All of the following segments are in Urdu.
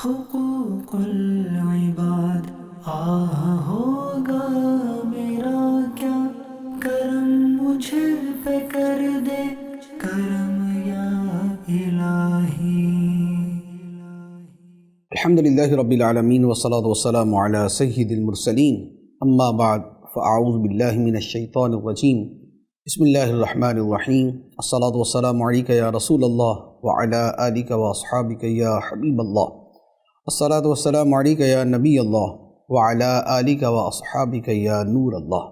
حقوق العباد ہوگا میرا کیا کرم مجھ پہ کر دے کرم یا الہی۔ الحمدللہ رب العالمین والصلاة والسلام علی سید المرسلین، اما بعد فاعوذ باللہ من الشیطان الرجیم، بسم اللہ الرحمن الرحیم، الصلاة والسلام علیک یا رسول اللہ وعلی آلک واصحابک یا حبیب اللہ، الصلاة والسلام علیک یا نبی اللہ وعلی آلک واصحابک یا نور اللہ۔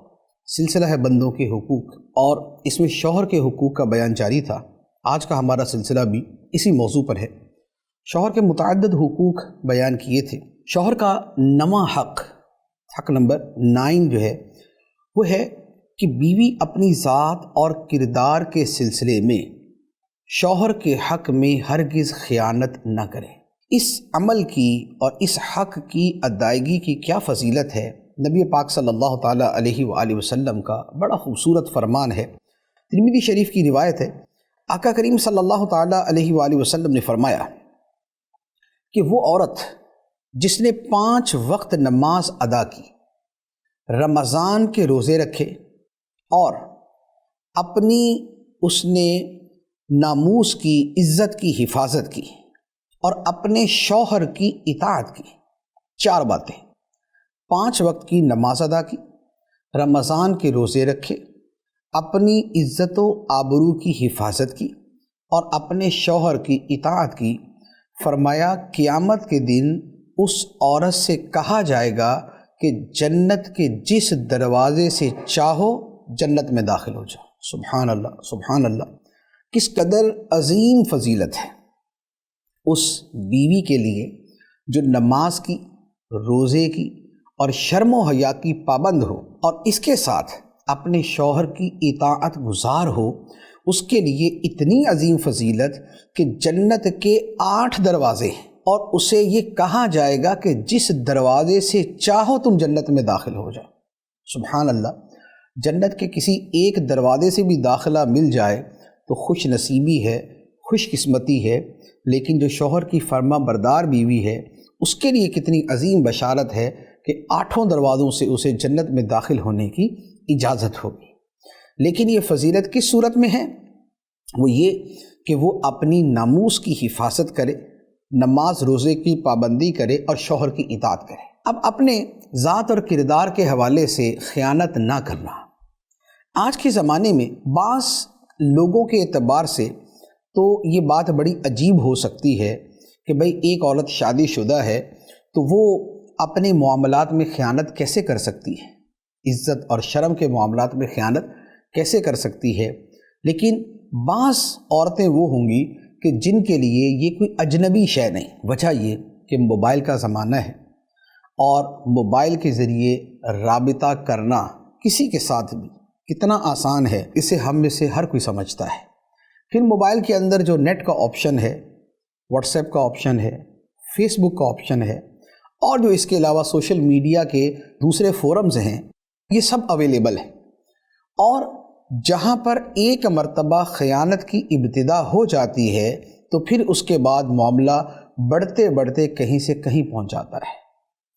سلسلہ ہے بندوں کے حقوق، اور اس میں شوہر کے حقوق کا بیان جاری تھا۔ آج کا ہمارا سلسلہ بھی اسی موضوع پر ہے۔ شوہر کے متعدد حقوق بیان کیے تھے۔ شوہر کا نواں حق نمبر 9 جو ہے وہ ہے کہ بیوی اپنی ذات اور کردار کے سلسلے میں شوہر کے حق میں ہرگز خیانت نہ کرے۔ اس عمل کی اور اس حق کی ادائیگی کی کیا فضیلت ہے، نبی پاک صلی اللہ تعالیٰ علیہ وآلہ وسلم کا بڑا خوبصورت فرمان ہے۔ ترمذی شریف کی روایت ہے، آقا کریم صلی اللہ تعالیٰ علیہ وآلہ وسلم نے فرمایا کہ وہ عورت جس نے 5 وقت نماز ادا کی، رمضان کے روزے رکھے اور اپنی اس نے ناموس کی عزت کی حفاظت کی اور اپنے شوہر کی اطاعت کی، 4 باتیں، 5 وقت کی نماز ادا کی، رمضان کے روزے رکھے، اپنی عزت و آبرو کی حفاظت کی اور اپنے شوہر کی اطاعت کی، فرمایا قیامت کے دن اس عورت سے کہا جائے گا کہ جنت کے جس دروازے سے چاہو جنت میں داخل ہو جاؤ۔ سبحان اللہ، سبحان اللہ، کس قدر عظیم فضیلت ہے اس بیوی کے لیے جو نماز کی، روزے کی اور شرم و حیا کی پابند ہو اور اس کے ساتھ اپنے شوہر کی اطاعت گزار ہو۔ اس کے لیے اتنی عظیم فضیلت کہ جنت کے 8 دروازے ہیں اور اسے یہ کہا جائے گا کہ جس دروازے سے چاہو تم جنت میں داخل ہو جاؤ۔ سبحان اللہ، جنت کے کسی ایک دروازے سے بھی داخلہ مل جائے تو خوش نصیبی ہے، خوش قسمتی ہے، لیکن جو شوہر کی فرما بردار بیوی ہے اس کے لیے کتنی عظیم بشارت ہے کہ 8 دروازوں سے اسے جنت میں داخل ہونے کی اجازت ہوگی۔ لیکن یہ فضیلت کس صورت میں ہے؟ وہ یہ کہ وہ اپنی ناموس کی حفاظت کرے، نماز روزے کی پابندی کرے اور شوہر کی اطاعت کرے۔ اب اپنے ذات اور کردار کے حوالے سے خیانت نہ کرنا، آج کے زمانے میں بعض لوگوں کے اعتبار سے تو یہ بات بڑی عجیب ہو سکتی ہے کہ بھئی ایک عورت شادی شدہ ہے تو وہ اپنے معاملات میں خیانت کیسے کر سکتی ہے، عزت اور شرم کے معاملات میں خیانت کیسے کر سکتی ہے؟ لیکن بعض عورتیں وہ ہوں گی کہ جن کے لیے یہ کوئی اجنبی شے نہیں۔ وجہ یہ کہ موبائل کا زمانہ ہے اور موبائل کے ذریعے رابطہ کرنا کسی کے ساتھ بھی کتنا آسان ہے، اسے ہم میں سے ہر کوئی سمجھتا ہے۔ پھر موبائل کے اندر جو نیٹ کا آپشن ہے، واٹس ایپ کا آپشن ہے، فیس بک کا آپشن ہے اور جو اس کے علاوہ سوشل میڈیا کے دوسرے فورمز ہیں، یہ سب اویلیبل ہے۔ اور جہاں پر ایک مرتبہ خیانت کی ابتدا ہو جاتی ہے تو پھر اس کے بعد معاملہ بڑھتے بڑھتے کہیں سے کہیں پہنچ جاتا ہے۔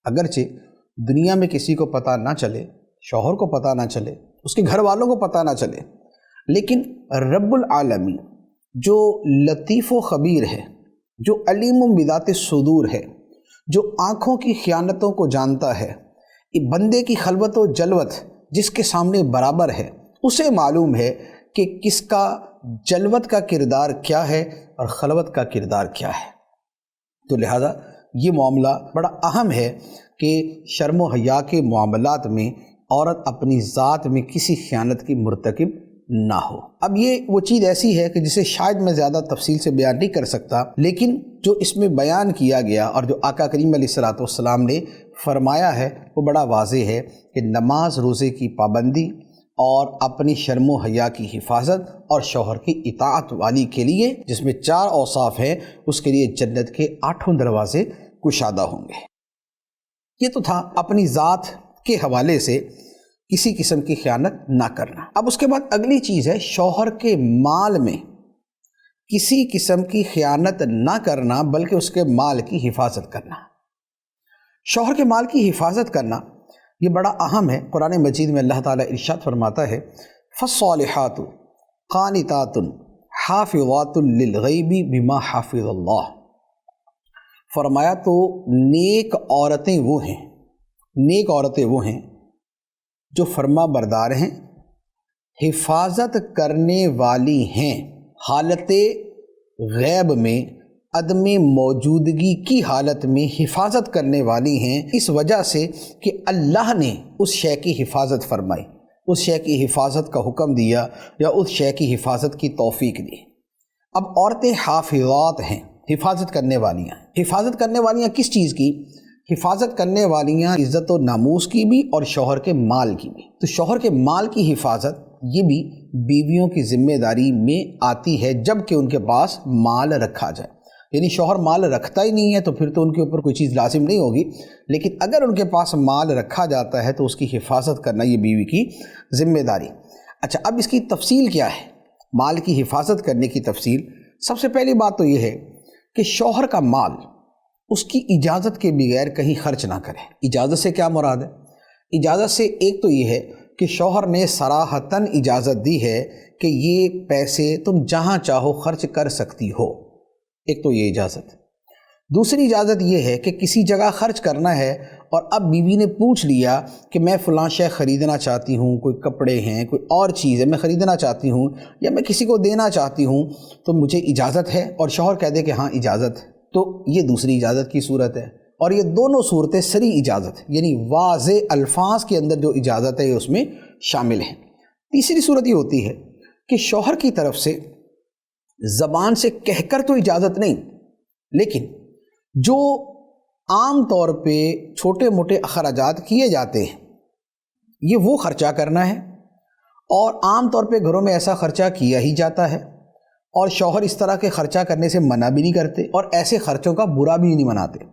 اگرچہ دنیا میں کسی کو پتہ نہ چلے، شوہر کو پتہ نہ چلے، اس کے گھر والوں کو پتہ نہ چلے، لیکن رب العالمین جو لطیف و خبیر ہے، جو علیم بذات الصدور ہے، جو آنکھوں کی خیانتوں کو جانتا ہے، بندے کی خلوت و جلوت جس کے سامنے برابر ہے، اسے معلوم ہے کہ کس کا جلوت کا کردار کیا ہے اور خلوت کا کردار کیا ہے۔ تو لہذا یہ معاملہ بڑا اہم ہے کہ شرم و حیا کے معاملات میں عورت اپنی ذات میں کسی خیانت کی مرتکب نہ ہو۔ اب یہ وہ چیز ایسی ہے کہ جسے شاید میں زیادہ تفصیل سے بیان نہیں کر سکتا، لیکن جو اس میں بیان کیا گیا اور جو آقا کریم علیہ السلام نے فرمایا ہے وہ بڑا واضح ہے کہ نماز روزے کی پابندی اور اپنی شرم و حیا کی حفاظت اور شوہر کی اطاعت والی کے لیے، جس میں 4 اوصاف ہیں، اس کے لیے جنت کے 8 دروازے کشادہ ہوں گے۔ یہ تو تھا اپنی ذات کے حوالے سے کسی قسم کی خیانت نہ کرنا۔ اب اس کے بعد اگلی چیز ہے شوہر کے مال میں کسی قسم کی خیانت نہ کرنا بلکہ اس کے مال کی حفاظت کرنا۔ شوہر کے مال کی حفاظت کرنا یہ بڑا اہم ہے۔ قرآن مجید میں اللہ تعالیٰ ارشاد فرماتا ہے فالصالحات قانتات حافظات للغیب بما حافظ اللہ۔ فرمایا تو نیک عورتیں وہ ہیں جو فرما بردار ہیں، حفاظت کرنے والی ہیں، حالت غیب میں عدم موجودگی کی حالت میں حفاظت کرنے والی ہیں، اس وجہ سے کہ اللہ نے اس شے کی حفاظت فرمائی، اس شے کی حفاظت کا حکم دیا یا اس شے کی حفاظت کی توفیق دی۔ اب عورتیں حافظات ہیں، حفاظت کرنے والیاں۔ حفاظت کرنے والیاں کس چیز کی؟ حفاظت کرنے والیاں عزت و ناموس کی بھی اور شوہر کے مال کی بھی۔ تو شوہر کے مال کی حفاظت یہ بھی بیویوں کی ذمہ داری میں آتی ہے جب کہ ان کے پاس مال رکھا جائے۔ یعنی شوہر مال رکھتا ہی نہیں ہے تو پھر تو ان کے اوپر کوئی چیز لازم نہیں ہوگی، لیکن اگر ان کے پاس مال رکھا جاتا ہے تو اس کی حفاظت کرنا یہ بیوی کی ذمہ داری۔ اچھا، اب اس کی تفصیل کیا ہے؟ مال کی حفاظت کرنے کی تفصیل، سب سے پہلی بات تو یہ ہے کہ شوہر کا مال اس کی اجازت کے بغیر کہیں خرچ نہ کرے۔ اجازت سے کیا مراد ہے؟ اجازت سے ایک تو یہ ہے کہ شوہر نے صراحتاً اجازت دی ہے کہ یہ پیسے تم جہاں چاہو خرچ کر سکتی ہو، ایک تو یہ اجازت۔ دوسری اجازت یہ ہے کہ کسی جگہ خرچ کرنا ہے اور اب بیوی نے پوچھ لیا کہ میں فلاں شے خریدنا چاہتی ہوں، کوئی کپڑے ہیں، کوئی اور چیز ہے میں خریدنا چاہتی ہوں یا میں کسی کو دینا چاہتی ہوں، تو مجھے اجازت ہے، اور شوہر کہہ دے کہ ہاں اجازت ہے، تو یہ دوسری اجازت کی صورت ہے۔ اور یہ دونوں صورتیں صریح اجازت، یعنی واضح الفاظ کے اندر جو اجازت ہے یہ اس میں شامل ہیں۔ تیسری صورت یہ ہوتی ہے کہ شوہر کی طرف سے زبان سے کہہ کر تو اجازت نہیں، لیکن جو عام طور پہ چھوٹے موٹے اخراجات کیے جاتے ہیں یہ وہ خرچہ کرنا ہے، اور عام طور پہ گھروں میں ایسا خرچہ کیا ہی جاتا ہے، اور شوہر اس طرح کے خرچہ کرنے سے منع بھی نہیں کرتے اور ایسے خرچوں کا برا بھی نہیں مناتے۔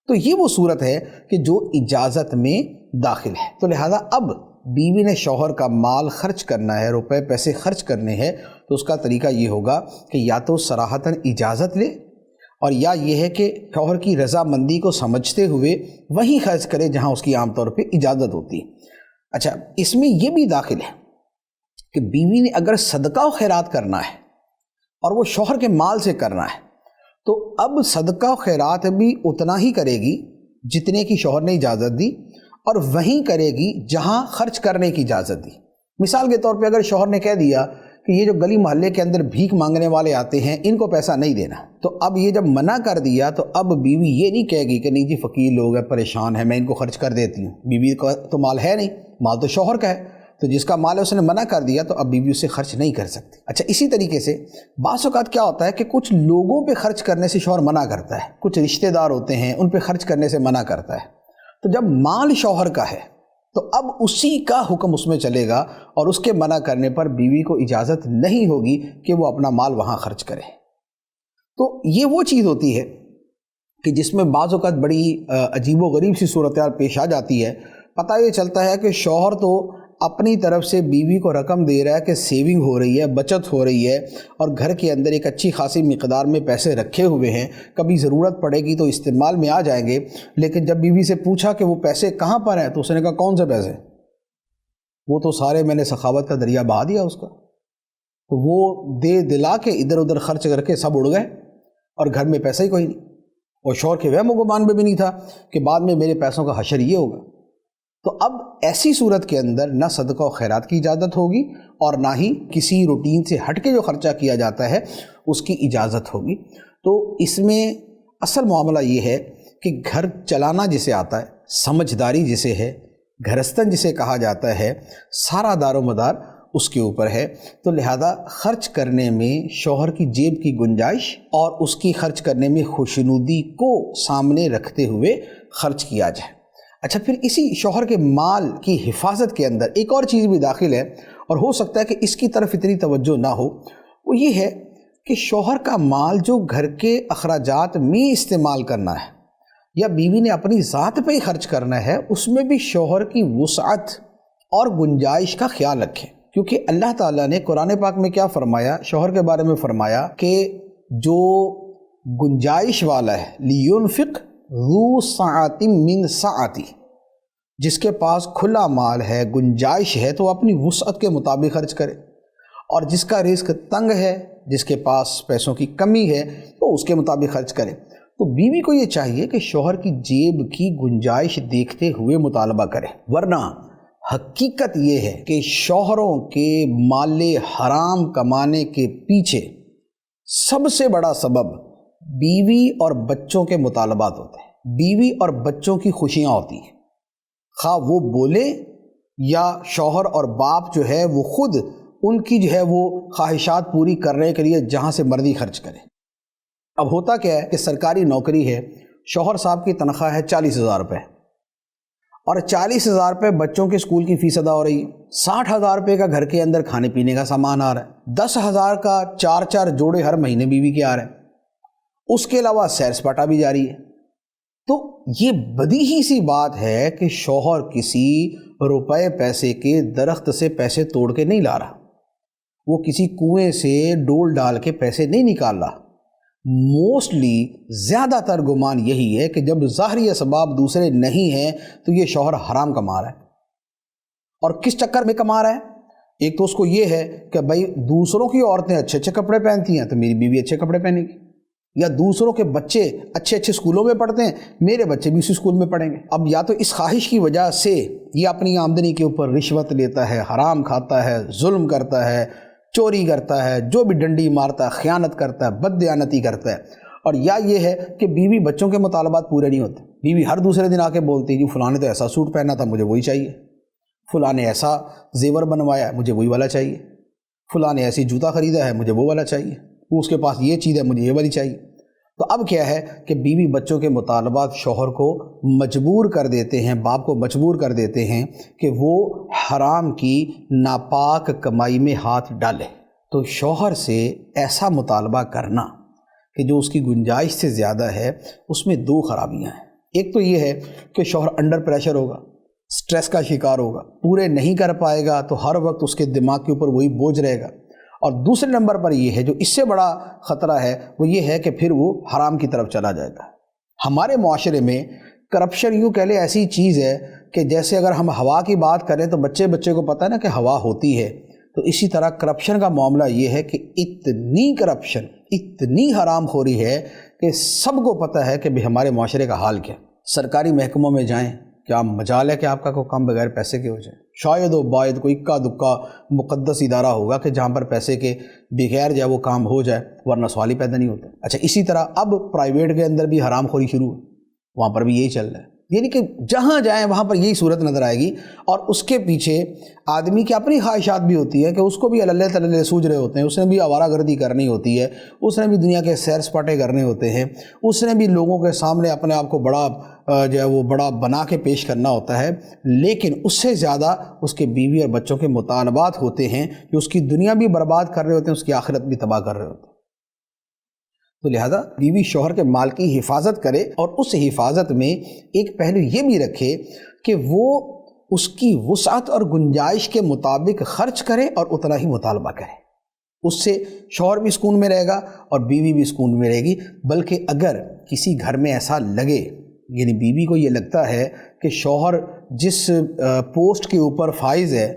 تو یہ وہ صورت ہے کہ جو اجازت میں داخل ہے۔ تو لہٰذا اب بیوی نے شوہر کا مال خرچ کرنا ہے، روپے پیسے خرچ کرنے ہیں، تو اس کا طریقہ یہ ہوگا کہ یا تو صراحتاً اجازت لے، اور یا یہ ہے کہ شوہر کی رضامندی کو سمجھتے ہوئے وہیں خرچ کرے جہاں اس کی عام طور پہ اجازت ہوتی ہے۔ اچھا، اس میں یہ بھی داخل ہے کہ بیوی نے اگر صدقہ و خیرات کرنا ہے اور وہ شوہر کے مال سے کرنا ہے تو اب صدقہ و خیرات بھی اتنا ہی کرے گی جتنے کی شوہر نے اجازت دی، اور وہیں کرے گی جہاں خرچ کرنے کی اجازت دی۔ مثال کے طور پہ اگر شوہر نے کہہ دیا کہ یہ جو گلی محلے کے اندر بھیک مانگنے والے آتے ہیں ان کو پیسہ نہیں دینا، تو اب یہ جب منع کر دیا تو اب بیوی یہ نہیں کہے گی کہ نہیں جی فقیر لوگ ہیں، پریشان ہیں، میں ان کو خرچ کر دیتی ہوں۔ بیوی کا تو مال ہے نہیں، مال تو شوہر کا ہے، تو جس کا مال ہے اس نے منع کر دیا تو اب بیوی اسے خرچ نہیں کر سکتی۔ اچھا، اسی طریقے سے بعض اوقات کیا ہوتا ہے کہ کچھ لوگوں پہ خرچ کرنے سے شوہر منع کرتا ہے، کچھ رشتہ دار ہوتے ہیں ان پہ خرچ کرنے سے منع کرتا ہے، تو جب مال شوہر کا ہے تو اب اسی کا حکم اس میں چلے گا، اور اس کے منع کرنے پر بیوی کو اجازت نہیں ہوگی کہ وہ اپنا مال وہاں خرچ کرے۔ تو یہ وہ چیز ہوتی ہے کہ جس میں بعض اوقات بڑی عجیب و غریب سی صورتحال پیش آ جاتی ہے۔ پتہ یہ چلتا ہے کہ شوہر تو اپنی طرف سے بیوی کو رقم دے رہا ہے کہ سیونگ ہو رہی ہے، بچت ہو رہی ہے، اور گھر کے اندر ایک اچھی خاصی مقدار میں پیسے رکھے ہوئے ہیں، کبھی ضرورت پڑے گی تو استعمال میں آ جائیں گے۔ لیکن جب بیوی سے پوچھا کہ وہ پیسے کہاں پر ہیں تو اس نے کہا کون سے پیسے؟ وہ تو سارے میں نے سخاوت کا دریا بہا دیا اس کا۔ تو وہ دے دلا کے ادھر ادھر خرچ کر کے سب اڑ گئے اور گھر میں پیسہ ہی کوئی نہیں، اور شوہر کے وہم و گمان میں بھی نہیں تھا کہ بعد میں میرے پیسوں کا حشر یہ ہوگا۔ تو اب ایسی صورت کے اندر نہ صدقہ و خیرات کی اجازت ہوگی اور نہ ہی کسی روٹین سے ہٹ کے جو خرچہ کیا جاتا ہے اس کی اجازت ہوگی۔ تو اس میں اصل معاملہ یہ ہے کہ گھر چلانا جسے آتا ہے، سمجھداری جسے ہے، گھرستن جسے کہا جاتا ہے، سارا دار و مدار اس کے اوپر ہے۔ تو لہذا خرچ کرنے میں شوہر کی جیب کی گنجائش اور اس کی خرچ کرنے میں خوشنودی کو سامنے رکھتے ہوئے خرچ کیا جائے۔ اچھا، پھر اسی شوہر کے مال کی حفاظت کے اندر ایک اور چیز بھی داخل ہے، اور ہو سکتا ہے کہ اس کی طرف اتنی توجہ نہ ہو، وہ یہ ہے کہ شوہر کا مال جو گھر کے اخراجات میں استعمال کرنا ہے یا بیوی نے اپنی ذات پہ ہی خرچ کرنا ہے، اس میں بھی شوہر کی وسعت اور گنجائش کا خیال رکھیں۔ کیونکہ اللہ تعالیٰ نے قرآن پاک میں کیا فرمایا؟ شوہر کے بارے میں فرمایا کہ جو گنجائش والا ہے، لینفق ذو سعۃ من سعتہ، جس کے پاس کھلا مال ہے، گنجائش ہے، تو اپنی وسعت کے مطابق خرچ کرے، اور جس کا رزق تنگ ہے، جس کے پاس پیسوں کی کمی ہے، تو اس کے مطابق خرچ کرے۔ تو بیوی کو یہ چاہیے کہ شوہر کی جیب کی گنجائش دیکھتے ہوئے مطالبہ کرے، ورنہ حقیقت یہ ہے کہ شوہروں کے مال حرام کمانے کے پیچھے سب سے بڑا سبب بیوی اور بچوں کے مطالبات ہوتے ہیں، بیوی اور بچوں کی خوشیاں ہوتی ہیں، خواہ وہ بولے یا شوہر اور باپ جو ہے وہ خود ان کی جو ہے وہ خواہشات پوری کرنے کے لیے جہاں سے مرضی خرچ کرے۔ اب ہوتا کیا ہے کہ سرکاری نوکری ہے، شوہر صاحب کی تنخواہ ہے 40,000 روپے، اور 40,000 روپے بچوں کے اسکول کی فیس ادا ہو رہی ہے، 60,000 روپے کا گھر کے اندر کھانے پینے کا سامان آ رہا ہے، 10,000 کا 4 جوڑے ہر مہینے بیوی کے آ رہے ہیں، اس کے علاوہ سیر سپاٹا بھی جاری ہے۔ تو یہ بدیہی سی بات ہے کہ شوہر کسی روپے پیسے کے درخت سے پیسے توڑ کے نہیں لا رہا، وہ کسی کنویں سے ڈول ڈال کے پیسے نہیں نکال رہا۔ موسٹلی زیادہ تر گمان یہی ہے کہ جب ظاہری اسباب دوسرے نہیں ہیں تو یہ شوہر حرام کما رہا ہے، اور کس چکر میں کما رہا ہے؟ ایک تو اس کو یہ ہے کہ بھائی دوسروں کی عورتیں اچھے اچھے کپڑے پہنتی ہیں تو میری بیوی اچھے کپڑے پہنے گی، یا دوسروں کے بچے اچھے اچھے اسکولوں میں پڑھتے ہیں، میرے بچے بھی اسی اسکول میں پڑھیں گے۔ اب یا تو اس خواہش کی وجہ سے یہ اپنی آمدنی کے اوپر رشوت لیتا ہے، حرام کھاتا ہے، ظلم کرتا ہے، چوری کرتا ہے، جو بھی ڈنڈی مارتا ہے، خیانت کرتا ہے، بددیانتی کرتا ہے، اور یا یہ ہے کہ بیوی بچوں کے مطالبات پورے نہیں ہوتے، بیوی ہر دوسرے دن آ کے بولتی ہے کہ فلاں نے تو ایسا سوٹ پہنا تھا، مجھے وہی چاہیے، فلاں نے ایسا زیور بنوایا ہے، مجھے وہی والا چاہیے، فلاں نے ایسی جوتا خریدا ہے، مجھے وہ والا چاہیے، وہ اس کے پاس یہ چیز ہے، مجھے یہ والی چاہیے۔ تو اب کیا ہے کہ بیوی بچوں کے مطالبات شوہر کو مجبور کر دیتے ہیں، باپ کو مجبور کر دیتے ہیں کہ وہ حرام کی ناپاک کمائی میں ہاتھ ڈالے۔ تو شوہر سے ایسا مطالبہ کرنا کہ جو اس کی گنجائش سے زیادہ ہے، اس میں 2 خرابیاں ہیں۔ ایک تو یہ ہے کہ شوہر انڈر پریشر ہوگا، سٹریس کا شکار ہوگا، پورے نہیں کر پائے گا تو ہر وقت اس کے دماغ کے اوپر وہی بوجھ رہے گا، اور دوسرے نمبر پر یہ ہے جو اس سے بڑا خطرہ ہے وہ یہ ہے کہ پھر وہ حرام کی طرف چلا جائے گا۔ ہمارے معاشرے میں کرپشن یوں کہہ لے ایسی چیز ہے کہ جیسے اگر ہم ہوا کی بات کریں تو بچے کو پتہ ہے نا کہ ہوا ہوتی ہے، تو اسی طرح کرپشن کا معاملہ یہ ہے کہ اتنی کرپشن، اتنی حرام خوری ہے کہ سب کو پتہ ہے کہ بھی ہمارے معاشرے کا حال کیا۔ سرکاری محکموں میں جائیں، کیا مجال ہے کہ آپ کا کوئی کام بغیر پیسے کے ہو جائے؟ شاید و باید کوئی اکا دکا مقدس ادارہ ہوگا کہ جہاں پر پیسے کے بغیر جو ہے وہ کام ہو جائے، ورنہ سوال ہی پیدا نہیں ہوتا۔ اچھا، اسی طرح اب پرائیویٹ کے اندر بھی حرام خوری شروع ہے، وہاں پر بھی یہی چل رہا ہے، یعنی کہ جہاں جائیں وہاں پر یہی صورت نظر آئے گی، اور اس کے پیچھے آدمی کی اپنی خواہشات بھی ہوتی ہے کہ اس کو بھی اللہ تللے سوج رہے ہوتے ہیں، اس نے بھی آوارہ گردی کرنی ہوتی ہے، اس نے بھی دنیا کے سیر سپاٹے کرنے ہوتے ہیں، اس نے بھی لوگوں کے سامنے اپنے آپ کو بڑا جو ہے وہ بڑا بنا کے پیش کرنا ہوتا ہے، لیکن اس سے زیادہ اس کے بیوی اور بچوں کے مطالبات ہوتے ہیں کہ اس کی دنیا بھی برباد کر رہے ہوتے ہیں، اس کی آخرت بھی تباہ کر رہے ہوتے ہیں۔ تو لہذا بیوی شوہر کے مال کی حفاظت کرے، اور اس حفاظت میں ایک پہلو یہ بھی رکھے کہ وہ اس کی وسعت اور گنجائش کے مطابق خرچ کرے اور اتنا ہی مطالبہ کرے۔ اس سے شوہر بھی سکون میں رہے گا اور بیوی بھی سکون میں رہے گی۔ بلکہ اگر کسی گھر میں ایسا لگے، یعنی بیوی کو یہ لگتا ہے کہ شوہر جس پوسٹ کے اوپر فائز ہے،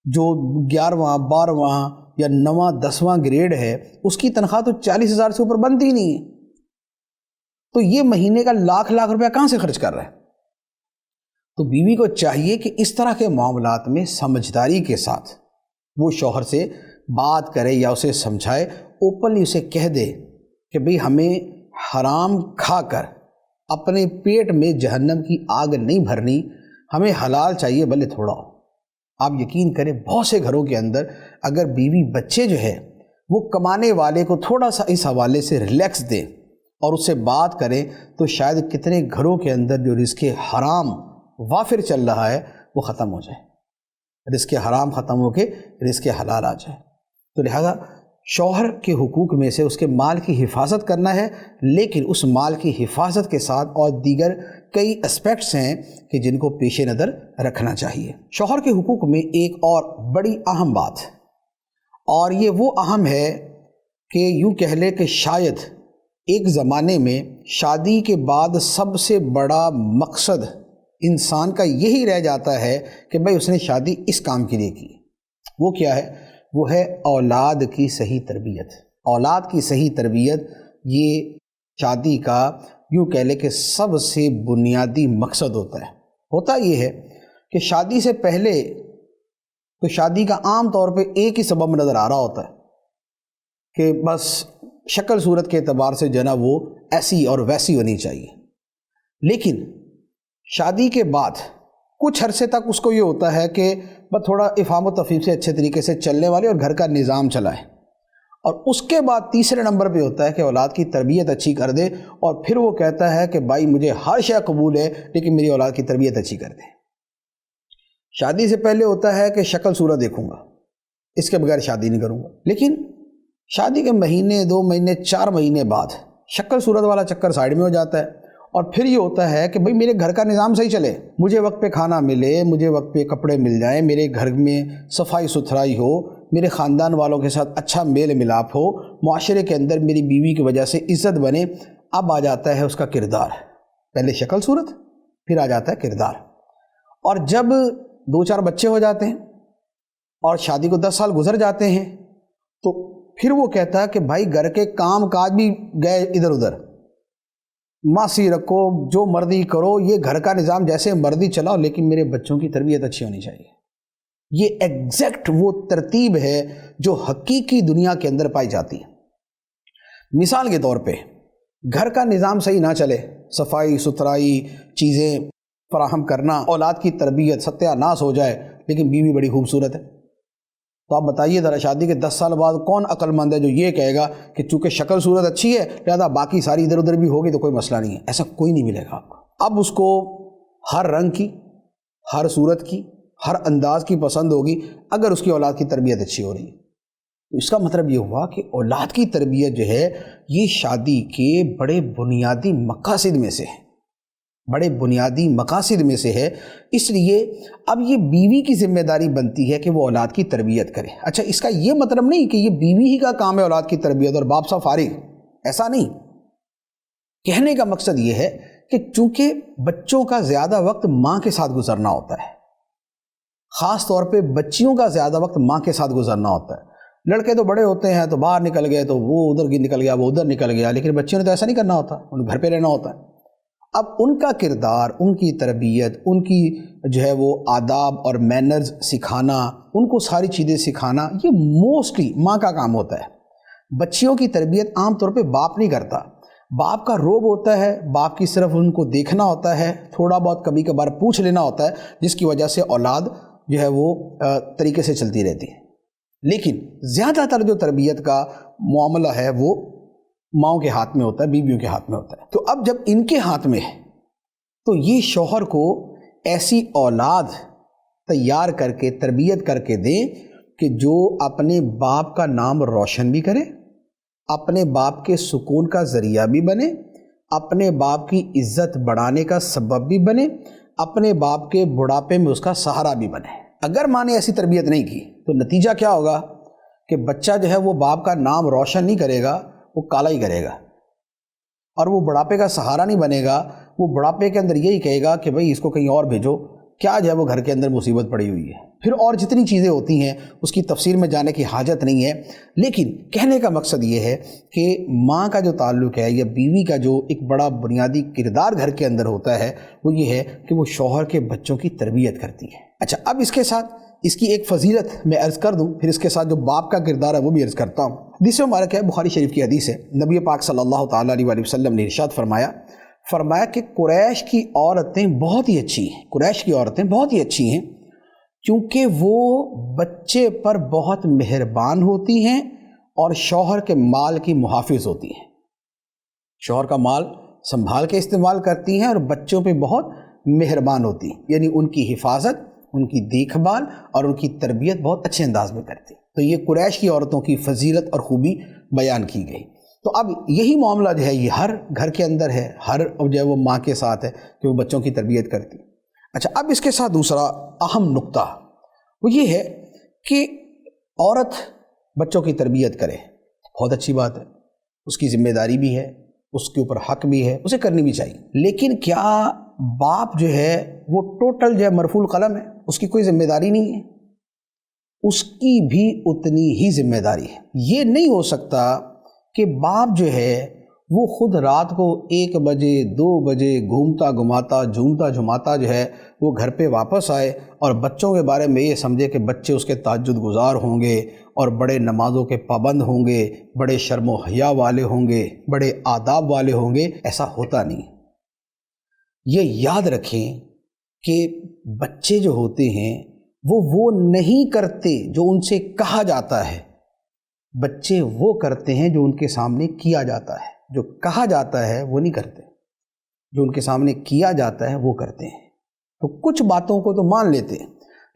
جو 11واں 12واں یا 9واں 10واں گریڈ ہے، اس کی تنخواہ تو 40,000 سے اوپر بنتی ہی نہیں ہے، تو یہ مہینے کا لاکھ روپیہ کہاں سے خرچ کر رہا ہے؟ تو بیوی کو چاہیے کہ اس طرح کے معاملات میں سمجھداری کے ساتھ وہ شوہر سے بات کرے یا اسے سمجھائے، اوپنلی اسے کہہ دے کہ بھئی ہمیں حرام کھا کر اپنے پیٹ میں جہنم کی آگ نہیں بھرنی، ہمیں حلال چاہیے بھلے تھوڑا ہو۔ آپ یقین کریں بہت سے گھروں کے اندر اگر بیوی بچے جو ہے وہ کمانے والے کو تھوڑا سا اس حوالے سے ریلیکس دیں اور اس سے بات کریں، تو شاید کتنے گھروں کے اندر جو رزق حرام وافر چل رہا ہے وہ ختم ہو جائے، رزق حرام ختم ہو کے رزق حلال آ جائے۔ تو لہذا شوہر کے حقوق میں سے اس کے مال کی حفاظت کرنا ہے، لیکن اس مال کی حفاظت کے ساتھ اور دیگر کئی اسپیکٹس ہیں کہ جن کو پیش نظر رکھنا چاہیے۔ شوہر کے حقوق میں ایک اور بڑی اہم بات، اور یہ وہ اہم ہے کہ یوں کہہ لے کہ شاید ایک زمانے میں شادی کے بعد سب سے بڑا مقصد انسان کا یہی رہ جاتا ہے کہ بھائی اس نے شادی اس کام کے لیے کی. وہ کیا ہے؟ وہ ہے اولاد کی صحیح تربیت. اولاد کی صحیح تربیت یہ شادی کا یوں کہہ لے کہ سب سے بنیادی مقصد ہوتا ہے. ہوتا یہ ہے کہ شادی سے پہلے تو شادی کا عام طور پہ ایک ہی سبب نظر آ رہا ہوتا ہے کہ بس شکل صورت کے اعتبار سے جو ہے نا وہ ایسی اور ویسی ہونی چاہیے. لیکن شادی کے بعد کچھ عرصے تک اس کو یہ ہوتا ہے کہ بس تھوڑا افہام و تفہیم سے اچھے طریقے سے چلنے والے اور گھر کا نظام چلائے. اور اس کے بعد تیسرے نمبر پہ ہوتا ہے کہ اولاد کی تربیت اچھی کر دے، اور پھر وہ کہتا ہے کہ بھائی مجھے ہر شے قبول ہے لیکن میری اولاد کی تربیت اچھی کر دے. شادی سے پہلے ہوتا ہے کہ شکل صورت دیکھوں گا، اس کے بغیر شادی نہیں کروں گا. لیکن شادی کے مہینے 2 مہینے 4 مہینے بعد شکل صورت والا چکر سائیڈ میں ہو جاتا ہے، اور پھر یہ ہوتا ہے کہ بھئی میرے گھر کا نظام صحیح چلے، مجھے وقت پہ کھانا ملے، مجھے وقت پہ کپڑے مل جائیں، میرے گھر میں صفائی ستھرائی ہو، میرے خاندان والوں کے ساتھ اچھا میل ملاپ ہو، معاشرے کے اندر میری بیوی کی وجہ سے عزت بنے. اب آ جاتا ہے اس کا کردار. پہلے شکل صورت، پھر آ جاتا ہے کردار. اور جب 2-4 بچے ہو جاتے ہیں اور شادی کو 10 سال گزر جاتے ہیں تو پھر وہ کہتا ہے کہ بھائی گھر کے کام کاج بھی گئے ادھر ادھر، ماسی رکھو، جو مرضی کرو، یہ گھر کا نظام جیسے مرضی چلاؤ، لیکن میرے بچوں کی تربیت اچھی ہونی چاہیے. یہ ایگزیکٹ وہ ترتیب ہے جو حقیقی دنیا کے اندر پائی جاتی ہے. مثال کے طور پہ گھر کا نظام صحیح نہ چلے، صفائی ستھرائی چیزیں فراہم کرنا، اولاد کی تربیت ستیہ ناس ہو جائے، لیکن بیوی بڑی خوبصورت ہے، تو آپ بتائیے ذرا شادی کے 10 سال بعد کون عقل مند ہے جو یہ کہے گا کہ چونکہ شکل صورت اچھی ہے لہذا باقی ساری ادھر ادھر بھی ہوگی تو کوئی مسئلہ نہیں ہے؟ ایسا کوئی نہیں ملے گا آپ کو. اب اس کو ہر رنگ کی، ہر صورت کی، ہر انداز کی پسند ہوگی اگر اس کی اولاد کی تربیت اچھی ہو رہی ہے. تو اس کا مطلب یہ ہوا کہ اولاد کی تربیت جو ہے یہ شادی کے بڑے بنیادی مقاصد میں سے ہے، بڑے بنیادی مقاصد میں سے ہے. اس لیے اب یہ بیوی کی ذمہ داری بنتی ہے کہ وہ اولاد کی تربیت کرے. اچھا، اس کا یہ مطلب نہیں کہ یہ بیوی ہی کا کام ہے اولاد کی تربیت اور باپ صاحب فارغ، ایسا نہیں. کہنے کا مقصد یہ ہے کہ چونکہ بچوں کا زیادہ وقت ماں کے ساتھ گزرنا ہوتا ہے، خاص طور پہ بچیوں کا زیادہ وقت ماں کے ساتھ گزرنا ہوتا ہے. لڑکے تو بڑے ہوتے ہیں تو باہر نکل گئے تو وہ ادھر نکل گیا، وہ ادھر نکل گیا، لیکن بچیوں نے تو ایسا نہیں کرنا ہوتا، انہیں گھر پہ رہنا ہوتا ہے. اب ان کا کردار، ان کی تربیت، ان کی جو ہے وہ آداب اور مینرز سکھانا، ان کو ساری چیزیں سکھانا، یہ موسٹلی ماں کا کام ہوتا ہے. بچیوں کی تربیت عام طور پہ باپ نہیں کرتا. باپ کا روب ہوتا ہے، باپ کی صرف ان کو دیکھنا ہوتا ہے، تھوڑا بہت کبھی کبھار پوچھ لینا ہوتا ہے، جس کی وجہ سے اولاد جو ہے وہ طریقے سے چلتی رہتی ہے. لیکن زیادہ تر جو تربیت کا معاملہ ہے وہ ماؤں کے ہاتھ میں ہوتا ہے، بیویوں کے ہاتھ میں ہوتا ہے. تو اب جب ان کے ہاتھ میں ہے تو یہ شوہر کو ایسی اولاد تیار کر کے تربیت کر کے دیں کہ جو اپنے باپ کا نام روشن بھی کرے، اپنے باپ کے سکون کا ذریعہ بھی بنے، اپنے باپ کی عزت بڑھانے کا سبب بھی بنے، اپنے باپ کے بڑھاپے میں اس کا سہارا بھی بنے. اگر ماں نے ایسی تربیت نہیں کی تو نتیجہ کیا ہوگا کہ بچہ جو ہے وہ باپ کا نام روشن نہیں کرے گا، وہ کالا ہی کرے گا، اور وہ بڑھاپے کا سہارا نہیں بنے گا. وہ بڑھاپے کے اندر یہی کہے گا کہ بھئی اس کو کہیں اور بھیجو، کیا جو ہے وہ گھر کے اندر مصیبت پڑی ہوئی ہے. پھر اور جتنی چیزیں ہوتی ہیں اس کی تفصیل میں جانے کی حاجت نہیں ہے. لیکن کہنے کا مقصد یہ ہے کہ ماں کا جو تعلق ہے یا بیوی کا جو ایک بڑا بنیادی کردار گھر کے اندر ہوتا ہے وہ یہ ہے کہ وہ شوہر کے بچوں کی تربیت کرتی ہے. اچھا، اب اس کے ساتھ اس کی ایک فضیلت میں عرض کر دوں، پھر اس کے ساتھ جو باپ کا کردار ہے وہ بھی عرض کرتا ہوں. حدیث مبارک ہے، بخاری شریف کی حدیث ہے. نبی پاک صلی اللہ تعالیٰ علیہ وسلم نے ارشاد فرمایا کہ قریش کی عورتیں بہت ہی اچھی ہیں، قریش کی عورتیں بہت ہی اچھی ہیں کیونکہ وہ بچے پر بہت مہربان ہوتی ہیں اور شوہر کے مال کی محافظ ہوتی ہیں. شوہر کا مال سنبھال کے استعمال کرتی ہیں اور بچوں پہ بہت مہربان ہوتی ہیں، یعنی ان کی حفاظت، ان کی دیکھ بھال اور ان کی تربیت بہت اچھے انداز میں کرتی. تو یہ قریش کی عورتوں کی فضیلت اور خوبی بیان کی گئی. تو اب یہی معاملہ جو ہے یہ ہر گھر کے اندر ہے، ہر جو ہے وہ ماں کے ساتھ ہے کہ وہ بچوں کی تربیت کرتی. اچھا، اب اس کے ساتھ دوسرا اہم نقطہ وہ یہ ہے کہ عورت بچوں کی تربیت کرے، بہت اچھی بات ہے، اس کی ذمہ داری بھی ہے، اس کے اوپر حق بھی ہے، اسے کرنی بھی چاہیے۔ لیکن کیا باپ جو ہے وہ ٹوٹل جو ہے مرفوع القلم ہے، اس کی کوئی ذمہ داری نہیں ہے؟ اس کی بھی اتنی ہی ذمہ داری ہے۔ یہ نہیں ہو سکتا کہ باپ جو ہے وہ خود رات کو 1 بجے 2 بجے گھومتا گھماتا جھومتا جھماتا جو ہے وہ گھر پہ واپس آئے اور بچوں کے بارے میں یہ سمجھے کہ بچے اس کے تہجد گزار ہوں گے اور بڑے نمازوں کے پابند ہوں گے، بڑے شرم و حیا والے ہوں گے، بڑے آداب والے ہوں گے۔ ایسا ہوتا نہیں۔ یہ یاد رکھیں کہ بچے جو ہوتے ہیں وہ نہیں کرتے جو ان سے کہا جاتا ہے، بچے وہ کرتے ہیں جو ان کے سامنے کیا جاتا ہے۔ جو کہا جاتا ہے وہ نہیں کرتے، جو ان کے سامنے کیا جاتا ہے وہ کرتے ہیں۔ تو کچھ باتوں کو تو مان لیتے ہیں،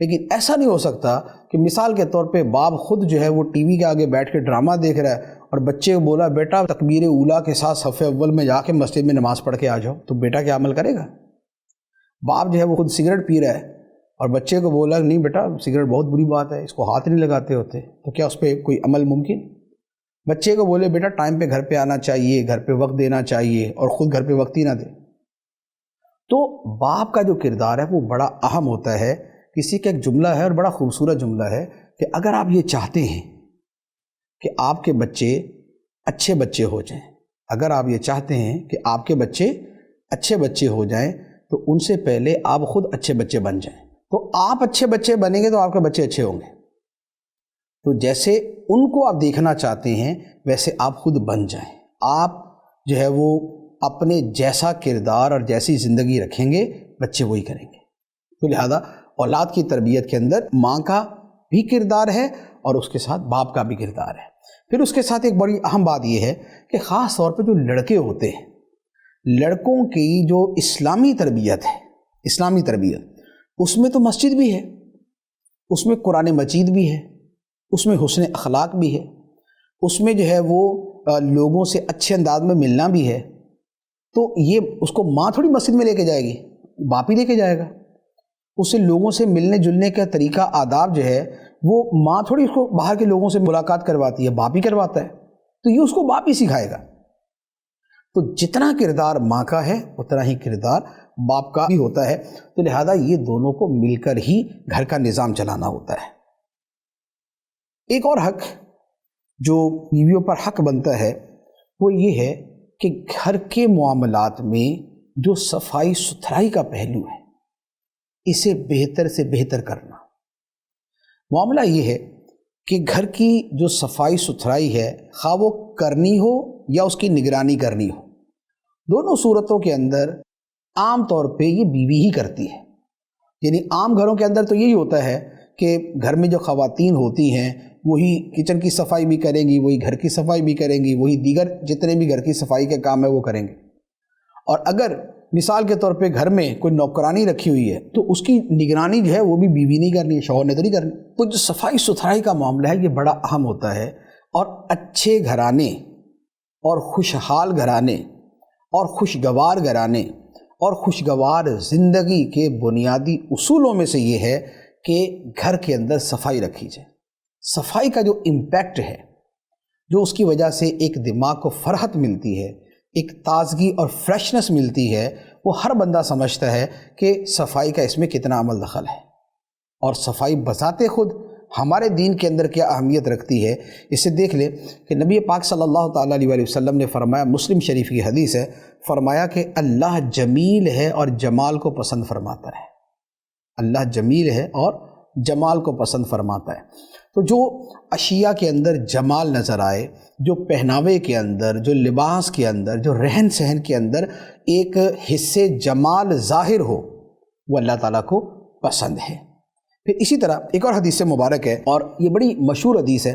لیکن ایسا نہیں ہو سکتا کہ مثال کے طور پہ باپ خود جو ہے وہ ٹی وی کے آگے بیٹھ کے ڈرامہ دیکھ رہا ہے اور بچے کو بولا بیٹا تکبیر اولیٰ کے ساتھ صف اول میں جا کے مسجد میں نماز پڑھ کے آ جاؤ، تو بیٹا کیا عمل کرے گا؟ باپ جو ہے وہ خود سگریٹ پی رہا ہے اور بچے کو بولا نہیں بیٹا سگریٹ بہت بری بات ہے، اس کو ہاتھ نہیں لگاتے ہوتے، تو کیا اس پہ کوئی عمل ممکن؟ بچے کو بولے بیٹا ٹائم پہ گھر پہ آنا چاہیے، گھر پہ وقت دینا چاہیے، اور خود گھر پہ وقت ہی نہ دے۔ تو باپ کا جو کردار ہے وہ بڑا اہم ہوتا ہے۔ کسی کا ایک جملہ ہے اور بڑا خوبصورت جملہ ہے کہ اگر آپ یہ چاہتے ہیں کہ آپ کے بچے اچھے بچے ہو جائیں، اگر آپ یہ چاہتے ہیں کہ آپ کے بچے اچھے بچے ہو جائیں تو ان سے پہلے آپ خود اچھے بچے بن جائیں۔ تو آپ اچھے بچے بنیں گے تو آپ کے بچے اچھے ہوں گے۔ تو جیسے ان کو آپ دیکھنا چاہتے ہیں ویسے آپ خود بن جائیں۔ آپ جو ہے وہ اپنے جیسا کردار اور جیسی زندگی رکھیں گے بچے وہی کریں گے۔ تو لہذا اولاد کی تربیت کے اندر ماں کا بھی کردار ہے اور اس کے ساتھ باپ کا بھی کردار ہے۔ پھر اس کے ساتھ ایک بڑی اہم بات یہ ہے کہ خاص طور پہ جو لڑکے ہوتے ہیں، لڑکوں کی جو اسلامی تربیت ہے، اسلامی تربیت، اس میں تو مسجد بھی ہے، اس میں قرآن مجید بھی ہے، اس میں حسن اخلاق بھی ہے، اس میں جو ہے وہ لوگوں سے اچھے انداز میں ملنا بھی ہے۔ تو یہ اس کو ماں تھوڑی مسجد میں لے کے جائے گی، باپ ہی لے کے جائے گا۔ اسے لوگوں سے ملنے جلنے کا طریقہ آداب جو ہے وہ ماں تھوڑی اس کو باہر کے لوگوں سے ملاقات کرواتی ہے، باپ ہی کرواتا ہے۔ تو یہ اس کو باپ ہی سکھائے گا۔ تو جتنا کردار ماں کا ہے اتنا ہی کردار باپ کا بھی ہوتا ہے۔ تو لہذا یہ دونوں کو مل کر ہی گھر کا نظام چلانا ہوتا ہے۔ ایک اور حق جو بیویوں پر حق بنتا ہے وہ یہ ہے کہ گھر کے معاملات میں جو صفائی ستھرائی کا پہلو ہے اسے بہتر سے بہتر کرنا۔ معاملہ یہ ہے کہ گھر کی جو صفائی ستھرائی ہے خواہ وہ کرنی ہو یا اس کی نگرانی کرنی ہو، دونوں صورتوں کے اندر عام طور پہ یہ بیوی ہی کرتی ہے۔ یعنی عام گھروں کے اندر تو یہی ہوتا ہے کہ گھر میں جو خواتین ہوتی ہیں وہی کچن کی صفائی بھی کریں گی، وہی گھر کی صفائی بھی کریں گی، وہی دیگر جتنے بھی گھر کی صفائی کے کام ہیں وہ کریں گے۔ اور اگر مثال کے طور پہ گھر میں کوئی نوکرانی رکھی ہوئی ہے تو اس کی نگرانی جو ہے وہ بھی بیوی نہیں کرنی ہے، شوہر نے تو نہیں کرنی۔ تو جو صفائی ستھرائی کا معاملہ ہے یہ بڑا اہم ہوتا ہے، اور اچھے گھرانے اور خوشحال گھرانے اور خوشگوار گھرانے اور خوشگوار زندگی کے بنیادی اصولوں میں سے یہ ہے کہ گھر کے اندر صفائی رکھی جائے۔ صفائی کا جو امپیکٹ ہے، جو اس کی وجہ سے ایک دماغ کو فرحت ملتی ہے، ایک تازگی اور فریشنس ملتی ہے، وہ ہر بندہ سمجھتا ہے کہ صفائی کا اس میں کتنا عمل دخل ہے۔ اور صفائی بذات خود ہمارے دین کے اندر کیا اہمیت رکھتی ہے، اسے دیکھ لیں کہ نبی پاک صلی اللہ تعالیٰ علیہ وسلم نے فرمایا، مسلم شریف کی حدیث ہے، فرمایا کہ اللہ جمیل ہے اور جمال کو پسند فرماتا ہے۔ اللہ جمیل ہے اور جمال کو پسند فرماتا ہے۔ تو جو اشیاء کے اندر جمال نظر آئے، جو پہناوے کے اندر، جو لباس کے اندر، جو رہن سہن کے اندر ایک حصے جمال ظاہر ہو، وہ اللہ تعالیٰ کو پسند ہے۔ پھر اسی طرح ایک اور حدیث مبارک ہے، اور یہ بڑی مشہور حدیث ہے۔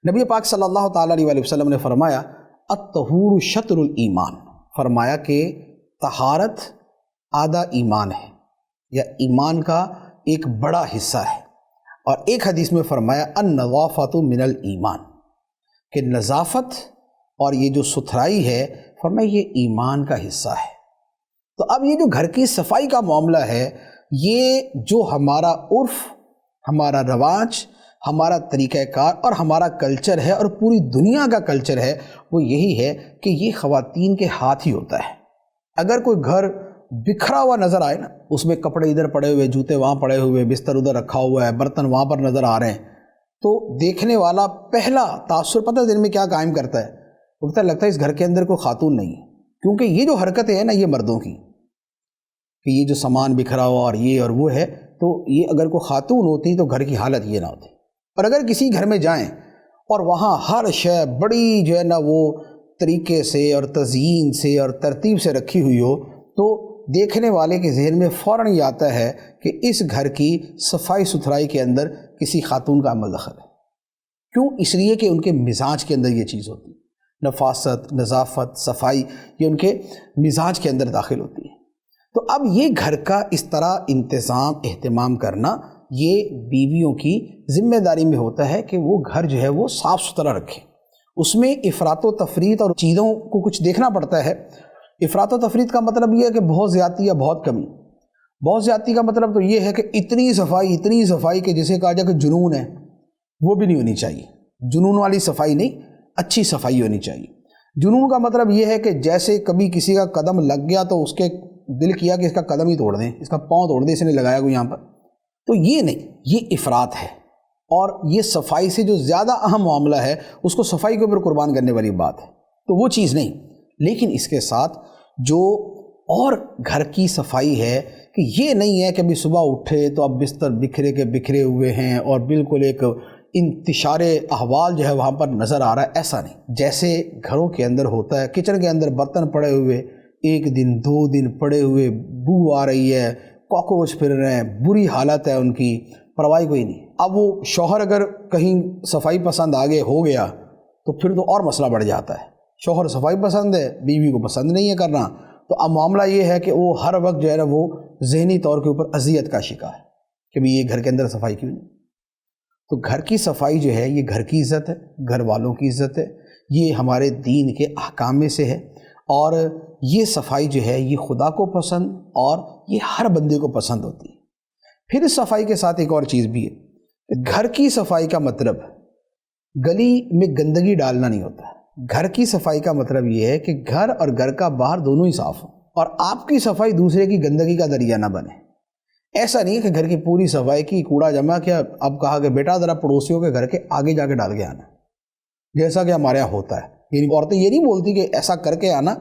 نبی پاک صلی اللہ تعالیٰ علیہ وسلم نے فرمایا الطہور شطر الایمان، فرمایا کہ طہارت آدھا ایمان ہے، یا ایمان کا ایک بڑا حصہ ہے۔ اور ایک حدیث میں فرمایا النظافۃ من الایمان، کہ نظافت اور یہ جو ستھرائی ہے فرمایا یہ ایمان کا حصہ ہے۔ تو اب یہ جو گھر کی صفائی کا معاملہ ہے، یہ جو ہمارا عرف، ہمارا رواج، ہمارا طریقہ کار اور ہمارا کلچر ہے اور پوری دنیا کا کلچر ہے وہ یہی ہے کہ یہ خواتین کے ہاتھ ہی ہوتا ہے۔ اگر کوئی گھر بکھرا ہوا نظر آئے نا، اس میں کپڑے ادھر پڑے ہوئے، جوتے وہاں پڑے ہوئے، بستر ادھر رکھا ہوا ہے، برتن وہاں پر نظر آ رہے ہیں، تو دیکھنے والا پہلا تاثر پتہ ہے دل میں کیا قائم کرتا ہے؟ وہ لگتا ہے اس گھر کے اندر کوئی خاتون نہیں ہے، کیونکہ یہ جو حرکتیں ہیں نا یہ مردوں کی، کہ یہ جو سامان بکھرا ہوا اور یہ اور وہ ہے، تو یہ اگر کوئی خاتون ہوتی تو گھر کی حالت یہ نہ ہوتی۔ اور اگر کسی گھر میں جائیں اور وہاں ہر شے بڑی جو ہے نا وہ طریقے سے اور تزئین سے اور ترتیب سے رکھی ہوئی ہو، تو دیکھنے والے کے ذہن میں فوراً یہ آتا ہے کہ اس گھر کی صفائی ستھرائی کے اندر کسی خاتون کا عمل دخل ہے۔ کیوں؟ اس لیے کہ ان کے مزاج کے اندر یہ چیز ہوتی ہے، نفاست، نظافت، صفائی، یہ ان کے مزاج کے اندر داخل ہوتی ہے۔ تو اب یہ گھر کا اس طرح انتظام اہتمام کرنا یہ بیویوں کی ذمہ داری میں ہوتا ہے کہ وہ گھر جو ہے وہ صاف ستھرا رکھیں۔ اس میں افراط و تفریط اور چیزوں کو کچھ دیکھنا پڑتا ہے۔ افراط و تفریط کا مطلب یہ ہے کہ بہت زیادتی یا بہت کمی۔ بہت زیادتی کا مطلب تو یہ ہے کہ اتنی صفائی کہ جسے کہا جائے کہ جنون ہے، وہ بھی نہیں ہونی چاہیے۔ جنون والی صفائی نہیں، اچھی صفائی ہونی چاہیے۔ جنون کا مطلب یہ ہے کہ جیسے کبھی کسی کا قدم لگ گیا تو اس کے دل کیا کہ اس کا قدم ہی توڑ دیں، اس کا پاؤں توڑ دیں، اس نے لگایا کوئی یہاں پر، تو یہ نہیں، یہ افراط ہے۔ اور یہ صفائی سے جو زیادہ اہم معاملہ ہے اس کو صفائی کے اوپر قربان کرنے والی بات ہے، تو وہ چیز نہیں۔ لیکن اس کے ساتھ جو اور گھر کی صفائی ہے کہ یہ نہیں ہے کہ ابھی صبح اٹھے تو اب بستر بکھرے کے بکھرے ہوئے ہیں اور بالکل ایک انتشار احوال جو ہے وہاں پر نظر آ رہا ہے، ایسا نہیں۔ جیسے گھروں کے اندر ہوتا ہے، کچن کے اندر برتن پڑے ہوئے، ایک دن 2 دن پڑے ہوئے، بو آ رہی ہے، کاکروچ پھر رہے ہیں، بری حالت ہے ان کی، پرواہی کوئی نہیں۔ اب وہ شوہر اگر کہیں صفائی پسند آگے ہو گیا تو پھر تو اور مسئلہ بڑھ جاتا ہے۔ شوہر صفائی پسند ہے، بیوی کو پسند نہیں ہے کرنا، تو اب معاملہ یہ ہے کہ وہ ہر وقت جو ہے نا وہ ذہنی طور کے اوپر اذیت کا شکار ہے کہ بھی یہ گھر کے اندر صفائی کیوں نہیں۔ تو گھر کی صفائی جو ہے یہ گھر کی عزت ہے، گھر والوں کی عزت ہے، یہ ہمارے دین کے احکام میں سے ہے، اور یہ صفائی جو ہے یہ خدا کو پسند اور یہ ہر بندے کو پسند ہوتی ہے۔ پھر اس صفائی کے ساتھ ایک اور چیز بھی ہے کہ گھر کی صفائی کا مطلب گلی میں گندگی ڈالنا نہیں ہوتا۔ گھر کی صفائی کا مطلب یہ ہے کہ گھر اور گھر کا باہر دونوں ہی صاف ہوں، اور آپ کی صفائی دوسرے کی گندگی کا ذریعہ نہ بنے۔ ایسا نہیں ہے کہ گھر کی پوری صفائی کی، کوڑا جمع کیا، اب کہا کہ بیٹا ذرا پڑوسیوں کے گھر کے آگے جا کے ڈال کے آنا، جیسا کہ ہمارے یہاں ہوتا ہے۔ یعنی عورتیں یہ نہیں بولتی کہ ایسا کر کے آنا،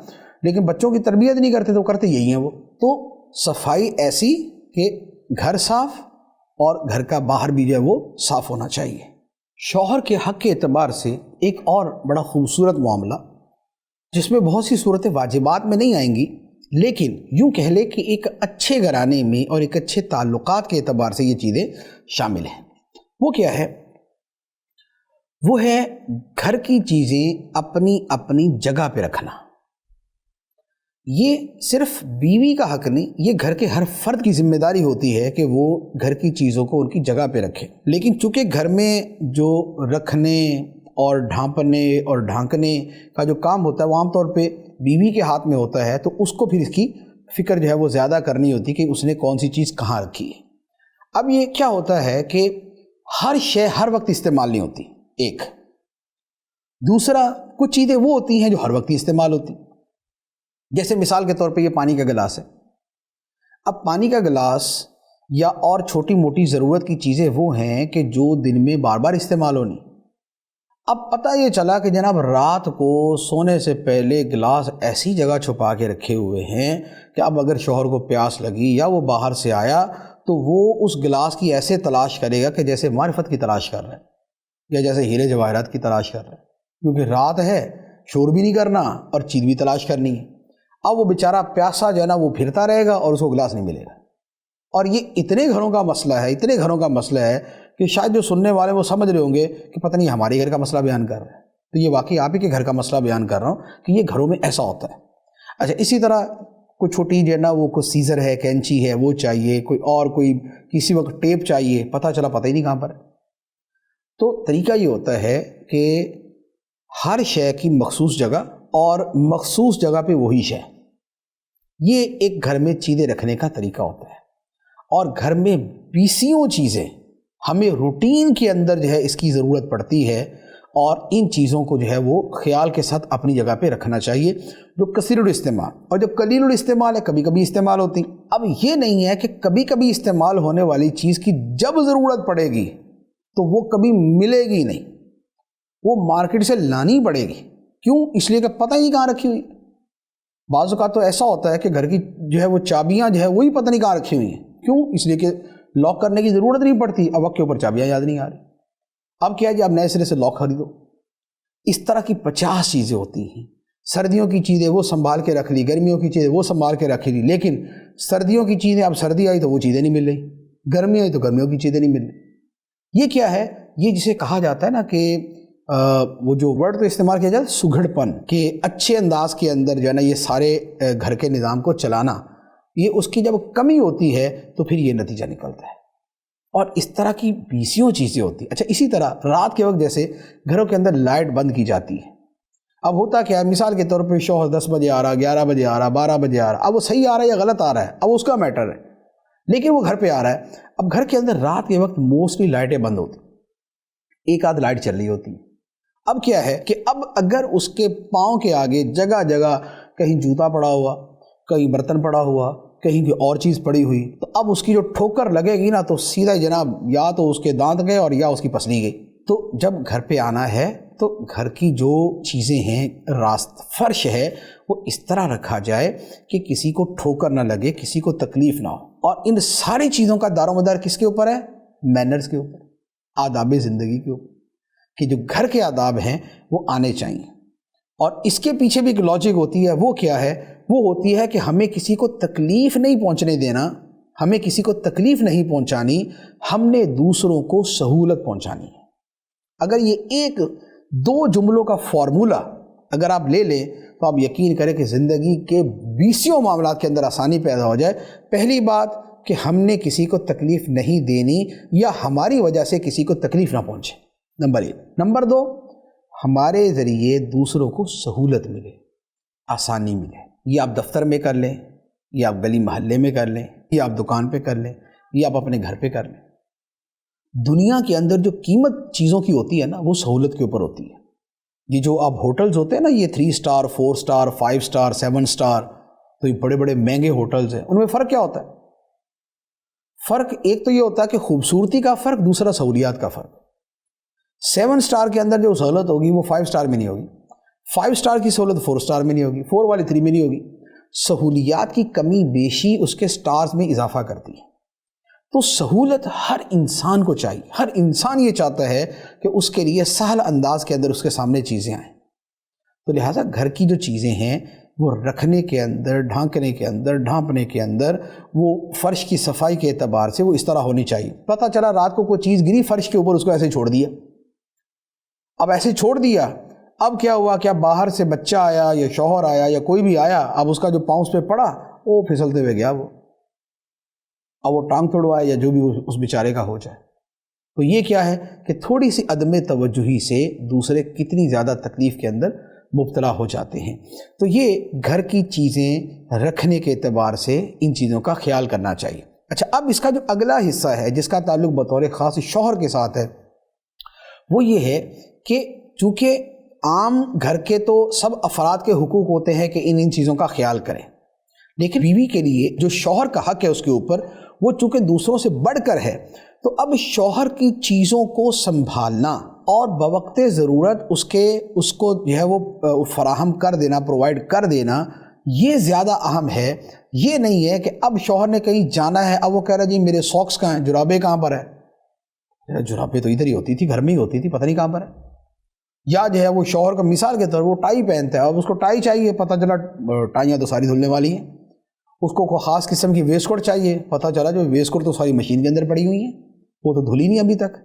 لیکن بچوں کی تربیت نہیں کرتے تو کرتے یہی ہیں وہ۔ تو صفائی ایسی کہ گھر صاف اور گھر کا باہر بھی جو ہے وہ صاف ہونا چاہیے۔ شوہر کے حق کے اعتبار سے ایک اور بڑا خوبصورت معاملہ، جس میں بہت سی صورتیں واجبات میں نہیں آئیں گی، لیکن یوں کہہ لے کہ ایک اچھے گھرانے میں اور ایک اچھے تعلقات کے اعتبار سے یہ چیزیں شامل ہیں۔ وہ کیا ہے؟ وہ ہے گھر کی چیزیں اپنی اپنی جگہ پہ رکھنا۔ یہ صرف بیوی کا حق نہیں، یہ گھر کے ہر فرد کی ذمہ داری ہوتی ہے کہ وہ گھر کی چیزوں کو ان کی جگہ پہ رکھے۔ لیکن چونکہ گھر میں جو رکھنے اور ڈھانپنے اور ڈھانکنے کا جو کام ہوتا ہے وہ عام طور پہ بیوی کے ہاتھ میں ہوتا ہے، تو اس کو پھر اس کی فکر جو ہے وہ زیادہ کرنی ہوتی کہ اس نے کون سی چیز کہاں رکھی ہے۔ اب یہ کیا ہوتا ہے کہ ہر شے ہر وقت استعمال نہیں ہوتی، ایک۔ دوسرا، کچھ چیزیں وہ ہوتی ہیں جو ہر وقت استعمال ہوتی، جیسے مثال کے طور پہ یہ پانی کا گلاس ہے۔ اب پانی کا گلاس یا اور چھوٹی موٹی ضرورت کی چیزیں وہ ہیں کہ جو دن میں بار بار استعمال ہونی۔ اب پتہ یہ چلا کہ جناب رات کو سونے سے پہلے گلاس ایسی جگہ چھپا کے رکھے ہوئے ہیں کہ اب اگر شوہر کو پیاس لگی یا وہ باہر سے آیا تو وہ اس گلاس کی ایسے تلاش کرے گا کہ جیسے معرفت کی تلاش کر رہا ہے یا جیسے ہیرے جواہرات کی تلاش کر رہا ہے، کیونکہ رات ہے، شور بھی نہیں کرنا اور چیز بھی تلاش کرنی ہے۔ اب وہ بیچارہ پیاسا جو ہے نا وہ پھرتا رہے گا اور اس کو گلاس نہیں ملے گا۔ اور یہ اتنے گھروں کا مسئلہ ہے، اتنے گھروں کا مسئلہ ہے کہ شاید جو سننے والے وہ سمجھ رہے ہوں گے کہ پتہ نہیں ہمارے گھر کا مسئلہ بیان کر رہا ہے، تو یہ واقعی آپ ہی کے گھر کا مسئلہ بیان کر رہا ہوں کہ یہ گھروں میں ایسا ہوتا ہے۔ اچھا، اسی طرح کوئی چھوٹی جو ہے نا وہ کوئی سیزر ہے، کینچی ہے، وہ چاہیے، کوئی کسی وقت ٹیپ چاہیے، پتہ چلا پتہ ہی نہیں کہاں پر ہے۔ تو طریقہ یہ ہوتا ہے کہ ہر شے کی مخصوص جگہ اور مخصوص جگہ پہ وہی شے، یہ ایک گھر میں چیزیں رکھنے کا طریقہ ہوتا ہے۔ اور گھر میں 20 چیزیں ہمیں روٹین کے اندر جو ہے اس کی ضرورت پڑتی ہے، اور ان چیزوں کو جو ہے وہ خیال کے ساتھ اپنی جگہ پہ رکھنا چاہیے، جو کثیر الاستعمال اور جو قلیل الاستعمال ہے کبھی کبھی استعمال ہوتی۔ اب یہ نہیں ہے کہ کبھی کبھی استعمال ہونے والی چیز کی جب ضرورت پڑے گی تو وہ کبھی ملے گی نہیں، وہ مارکیٹ سے لانی پڑے گی۔ کیوں؟ اس لیے کہ پتہ ہی کہاں رکھی ہوئی۔ بعض اوقات تو ایسا ہوتا ہے کہ گھر کی جو ہے وہ چابیاں جو ہے وہی پتہ نہیں کہاں رکھی ہوئی ہیں۔ کیوں؟ اس لیے کہ لاک کرنے کی ضرورت نہیں پڑتی، اب وقت کے اوپر چابیاں یاد نہیں آ رہی۔ اب کیا ہے جی، اب نئے سرے سے لاک خریدو۔ اس طرح کی 50 چیزیں ہوتی ہیں۔ سردیوں کی چیزیں وہ سنبھال کے رکھ لی، گرمیوں کی چیزیں وہ سنبھال کے رکھ لی، لیکن سردیوں کی چیزیں، اب سردی آئی تو وہ چیزیں نہیں مل رہی، گرمی آئی تو گرمیوں کی چیزیں نہیں مل رہی۔ یہ کیا ہے؟ یہ جسے کہا جاتا ہے نا کہ وہ جو ورڈ تو استعمال کیا جاتا ہے سگھڑ پن، کہ اچھے انداز کے اندر جو ہے نا یہ سارے گھر کے نظام کو چلانا، یہ اس کی جب کمی ہوتی ہے تو پھر یہ نتیجہ نکلتا ہے۔ اور اس طرح کی 20 چیزیں ہوتی ہیں۔ اچھا، اسی طرح رات کے وقت جیسے گھروں کے اندر لائٹ بند کی جاتی ہے، اب ہوتا کیا ہے، مثال کے طور پہ شوہر 10 بجے آ رہا، 11 بجے آ رہا، 12 بجے آ رہا، اب وہ صحیح آ رہا ہے یا غلط آ رہا ہے اب اس کا میٹر ہے، لیکن وہ گھر پہ آ رہا ہے۔ اب گھر کے اندر رات کے وقت موسٹلی لائٹیں بند ہوتی، ایک آدھ لائٹ چل رہی ہوتی ہے۔ اب کیا ہے کہ اب اگر اس کے پاؤں کے آگے جگہ جگہ کہیں جوتا پڑا ہوا، کہیں برتن پڑا ہوا، کہیں کوئی اور چیز پڑی ہوئی، تو اب اس کی جو ٹھوکر لگے گی نا تو سیدھا جناب یا تو اس کے دانت گئے اور یا اس کی پسلی گئی۔ تو جب گھر پہ آنا ہے تو گھر کی جو چیزیں ہیں، راست فرش ہے، وہ اس طرح رکھا جائے کہ کسی کو ٹھوکر نہ لگے، کسی کو تکلیف نہ ہو۔ اور ان ساری چیزوں کا دار و مدار کس کے اوپر ہے؟ مینرز کے اوپر، آداب زندگی کے اوپر، کہ جو گھر کے آداب ہیں وہ آنے چاہیے۔ اور اس کے پیچھے بھی ایک لاجک ہوتی ہے، وہ کیا ہے؟ وہ ہوتی ہے کہ ہمیں کسی کو تکلیف نہیں پہنچنے دینا، ہمیں کسی کو تکلیف نہیں پہنچانی، ہم نے دوسروں کو سہولت پہنچانی ہے۔ اگر یہ ایک دو جملوں کا فارمولہ اگر آپ لے لیں تو آپ یقین کریں کہ زندگی کے 20 معاملات کے اندر آسانی پیدا ہو جائے۔ پہلی بات کہ ہم نے کسی کو تکلیف نہیں دینی یا ہماری وجہ سے کسی کو تکلیف نہ پہنچے، نمبر 1۔ نمبر 2، ہمارے ذریعے دوسروں کو سہولت ملے، آسانی ملے۔ یہ آپ دفتر میں کر لیں، یا آپ گلی محلے میں کر لیں، یا آپ دکان پہ کر لیں، یا آپ اپنے گھر پہ کر لیں۔ دنیا کے اندر جو قیمت چیزوں کی ہوتی ہے نا، وہ سہولت کے اوپر ہوتی ہے۔ یہ جو آپ ہوٹلز ہوتے ہیں نا، یہ 3 سٹار، 4 سٹار، 5 سٹار، 7 سٹار، تو یہ بڑے بڑے مہنگے ہوٹلز ہیں، ان میں فرق کیا ہوتا ہے؟ فرق ایک تو یہ ہوتا ہے کہ خوبصورتی کا فرق، دوسرا سہولیات کا فرق۔ 7 سٹار کے اندر جو سہولت ہوگی وہ 5 سٹار میں نہیں ہوگی، 5 سٹار کی سہولت 4 سٹار میں نہیں ہوگی، 4 والی 3 میں نہیں ہوگی۔ سہولیات کی کمی بیشی اس کے سٹارز میں اضافہ کرتی ہے۔ تو سہولت ہر انسان کو چاہیے، ہر انسان یہ چاہتا ہے کہ اس کے لیے سہل انداز کے اندر اس کے سامنے چیزیں آئیں۔ تو لہٰذا گھر کی جو چیزیں ہیں وہ رکھنے کے اندر، ڈھانکنے کے اندر، ڈھانپنے کے اندر، وہ فرش کی صفائی کے اعتبار سے وہ اس طرح ہونی چاہیے۔ پتہ چلا رات کو کوئی چیز گری فرش کے اوپر، اس کو ایسے چھوڑ دیا، اب ایسے چھوڑ دیا، اب کیا ہوا؟ کیا باہر سے بچہ آیا یا شوہر آیا یا کوئی بھی آیا، اب اس کا جو پاؤں اس پہ پڑا وہ پھسلتے ہوئے گیا، وہ اب وہ ٹانگ توڑوائے یا جو بھی اس بیچارے کا ہو جائے۔ تو یہ کیا ہے کہ تھوڑی سی عدم توجہی سے دوسرے کتنی زیادہ تکلیف کے اندر مبتلا ہو جاتے ہیں۔ تو یہ گھر کی چیزیں رکھنے کے اعتبار سے ان چیزوں کا خیال کرنا چاہیے۔ اچھا، اب اس کا جو اگلا حصہ ہے جس کا تعلق بطور خاص شوہر کے ساتھ ہے، وہ یہ ہے کہ چونکہ عام گھر کے تو سب افراد کے حقوق ہوتے ہیں کہ ان چیزوں کا خیال کریں، لیکن بیوی کے لیے جو شوہر کا حق ہے اس کے اوپر، وہ چونکہ دوسروں سے بڑھ کر ہے، تو اب شوہر کی چیزوں کو سنبھالنا اور بوقت ضرورت اس کو جو ہے وہ فراہم کر دینا، پرووائڈ کر دینا، یہ زیادہ اہم ہے۔ یہ نہیں ہے کہ اب شوہر نے کہیں جانا ہے، اب وہ کہہ رہا جی میرے ساکس کہاں ہیں، جرابیں کہاں پر ہے؟ جرابیں تو ادھر ہی ہوتی تھی، گھر میں ہی ہوتی تھی، پتہ نہیں کہاں پر ہے۔ یا جو ہے وہ شوہر کا مثال کے طور وہ ٹائی پہنتا ہے، اب اس کو ٹائی چاہیے، پتہ چلا ٹائیاں تو ساری دھلنے والی ہیں۔ اس کو کوئی خاص قسم کی ویسٹ کوٹ چاہیے، پتہ چلا جو ویسٹ کوٹ تو ساری مشین کے اندر پڑی ہوئی ہیں، وہ تو دھلی نہیں ابھی تک۔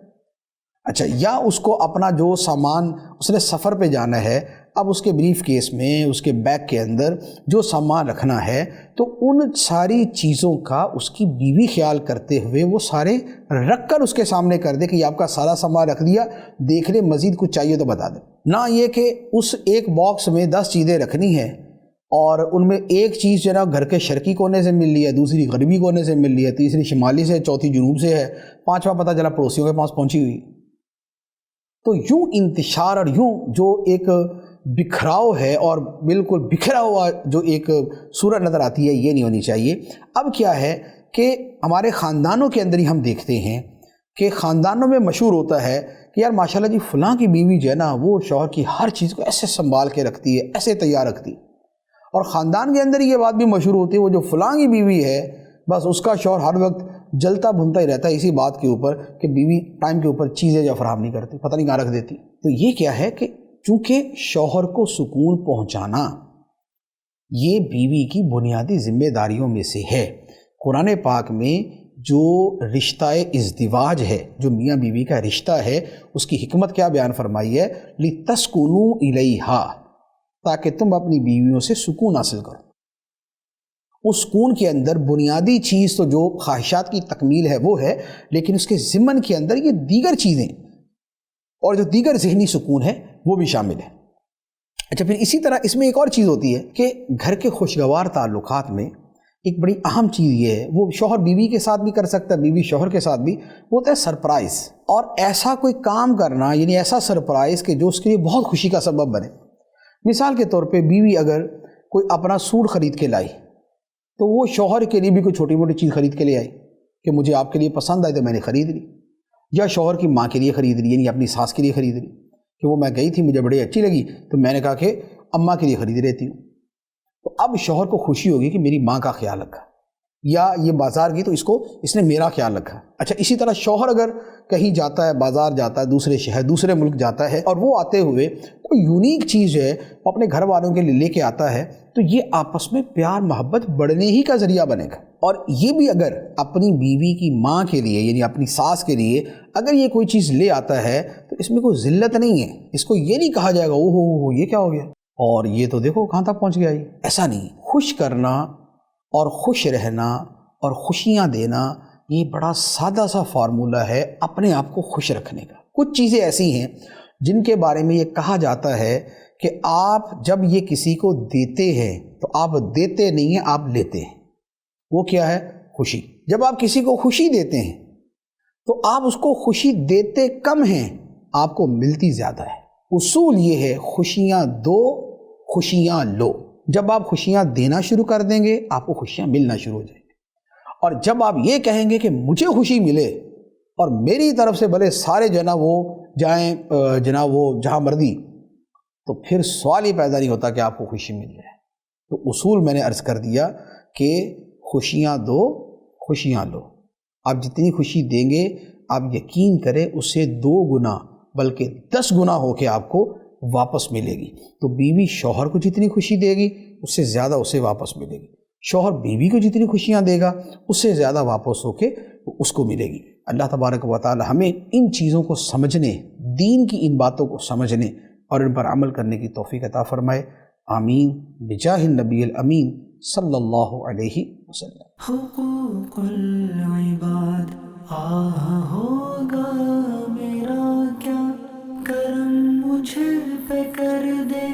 اچھا، یا اس کو اپنا جو سامان اس نے سفر پہ جانا ہے، اب اس کے بریف کیس میں، اس کے بیگ کے اندر جو سامان رکھنا ہے، تو ان ساری چیزوں کا اس کی بیوی خیال کرتے ہوئے وہ سارے رکھ کر اس کے سامنے کر دے کہ یہ آپ کا سارا سامان رکھ دیا، دیکھ لے، مزید کچھ چاہیے تو بتا دے۔ نہ یہ کہ اس ایک باکس میں 10 چیزیں رکھنی ہیں اور ان میں ایک چیز جو ہے نا گھر کے شرقی کونے سے مل رہی ہے، دوسری غربی کونے سے مل رہی ہے، تیسری شمالی سے، چوتھی جنوب سے ہے، پانچواں پتہ چلا پڑوسیوں کے پاس پہنچی ہوئی۔ تو یوں انتشار اور یوں جو ایک بکھراؤ ہے اور بالکل بکھرا ہوا جو ایک صورت نظر آتی ہے، یہ نہیں ہونی چاہیے۔ اب کیا ہے کہ ہمارے خاندانوں کے اندر ہی ہم دیکھتے ہیں کہ خاندانوں میں مشہور ہوتا ہے کہ یار ماشاءاللہ جی فلاں کی بیوی جو ہے نا وہ شوہر کی ہر چیز کو ایسے سنبھال کے رکھتی ہے، ایسے تیار رکھتی ہے، اور خاندان کے اندر یہ بات بھی مشہور ہوتی ہے وہ جو فلاں کی بیوی ہے بس اس کا شوہر ہر وقت جلتا بھنتا ہی رہتا ہے اسی بات کے اوپر کہ بیوی ٹائم کے اوپر چیزیں جو فراہم نہیں کرتی، پتہ نہیں کہاں رکھ دیتی۔ تو یہ کیا ہے کہ چونکہ شوہر کو سکون پہنچانا یہ بیوی کی بنیادی ذمہ داریوں میں سے ہے۔ قرآن پاک میں جو رشتہ ازدواج ہے، جو میاں بیوی کا رشتہ ہے، اس کی حکمت کیا بیان فرمائی ہے؟ لِتَسْكُنُوا إِلَيْهَا، تاکہ تم اپنی بیویوں سے سکون حاصل کرو۔ اس سکون کے اندر بنیادی چیز تو جو خواہشات کی تکمیل ہے وہ ہے، لیکن اس کے ضمن کے اندر یہ دیگر چیزیں اور جو دیگر ذہنی سکون ہے وہ بھی شامل ہے۔ اچھا، پھر اسی طرح اس میں ایک اور چیز ہوتی ہے کہ گھر کے خوشگوار تعلقات میں ایک بڑی اہم چیز یہ ہے، وہ شوہر بیوی کے ساتھ بھی کر سکتا ہے، بیوی شوہر کے ساتھ بھی، وہ ہوتا ہے سرپرائز، اور ایسا کوئی کام کرنا، یعنی ایسا سرپرائز کہ جو اس کے لیے بہت خوشی کا سبب بنے۔ مثال کے طور پہ بیوی اگر کوئی اپنا سوٹ خرید کے لائی تو وہ شوہر کے لیے بھی کوئی چھوٹی موٹی چیز خرید کے لے آئی کہ مجھے آپ کے لیے پسند آئی تو میں نے خرید لی، یا شوہر کی ماں کے لیے خرید لی، یعنی اپنی ساس کے لیے خرید لی کہ وہ میں گئی تھی مجھے بڑی اچھی لگی تو میں نے کہا کہ اماں کے لیے خرید لیتی ہوں۔ تو اب شوہر کو خوشی ہوگی کہ میری ماں کا خیال رکھا، یا یہ بازار گئی تو اس نے میرا خیال رکھا۔ اچھا، اسی طرح شوہر اگر کہیں جاتا ہے، بازار جاتا ہے، دوسرے شہر دوسرے ملک جاتا ہے، اور وہ آتے ہوئے کوئی یونیک چیز ہے وہ اپنے گھر والوں کے لیے لے کے آتا ہے، تو یہ آپس میں پیار محبت بڑھنے ہی کا ذریعہ بنے گا۔ اور یہ بھی اگر اپنی بیوی کی ماں کے لیے، یعنی اپنی ساس کے لیے اگر یہ کوئی چیز لے آتا ہے تو اس میں کوئی ذلت نہیں ہے، اس کو یہ نہیں کہا جائے گا اوہ ہو یہ کیا ہو گیا اور یہ تو دیکھو کہاں تک پہنچ گیا۔ ایسا نہیں، خوش کرنا اور خوش رہنا اور خوشیاں دینا یہ بڑا سادہ سا فارمولہ ہے اپنے آپ کو خوش رکھنے کا۔ کچھ چیزیں ایسی ہیں جن کے بارے میں یہ کہا جاتا ہے کہ آپ جب یہ کسی کو دیتے ہیں تو آپ دیتے نہیں ہیں، آپ لیتے ہیں۔ وہ کیا ہے؟ خوشی۔ جب آپ کسی کو خوشی دیتے ہیں تو آپ اس کو خوشی دیتے کم ہیں، آپ کو ملتی زیادہ ہے۔ اصول یہ ہے خوشیاں دو، خوشیاں لو۔ جب آپ خوشیاں دینا شروع کر دیں گے آپ کو خوشیاں ملنا شروع ہو جائیں گے، اور جب آپ یہ کہیں گے کہ مجھے خوشی ملے اور میری طرف سے بھلے سارے جناب وہ جائیں جناب وہ جہاں مرضی، تو پھر سوال ہی پیدا نہیں ہوتا کہ آپ کو خوشی مل جائے۔ تو اصول میں نے عرض کر دیا کہ خوشیاں دو، خوشیاں لو۔ آپ جتنی خوشی دیں گے آپ یقین کریں اس سے 2 گنا بلکہ 10 گنا ہو کے آپ کو واپس ملے گی۔ تو بیوی شوہر کو جتنی خوشی دے گی اس سے زیادہ اسے واپس ملے گی، شوہر بیوی کو جتنی خوشیاں دے گا اس سے زیادہ واپس ہو کے اس کو ملے گی۔ اللہ تبارک و تعالی ہمیں ان چیزوں کو سمجھنے، دین کی ان باتوں کو سمجھنے اور ان پر عمل کرنے کی توفیق عطا فرمائے، آمین، بجاہ النبی الامین صلی اللہ علیہ وسلم۔ حقوق العباد ہوگا میرا کیا کرم مجھ پہ کر دے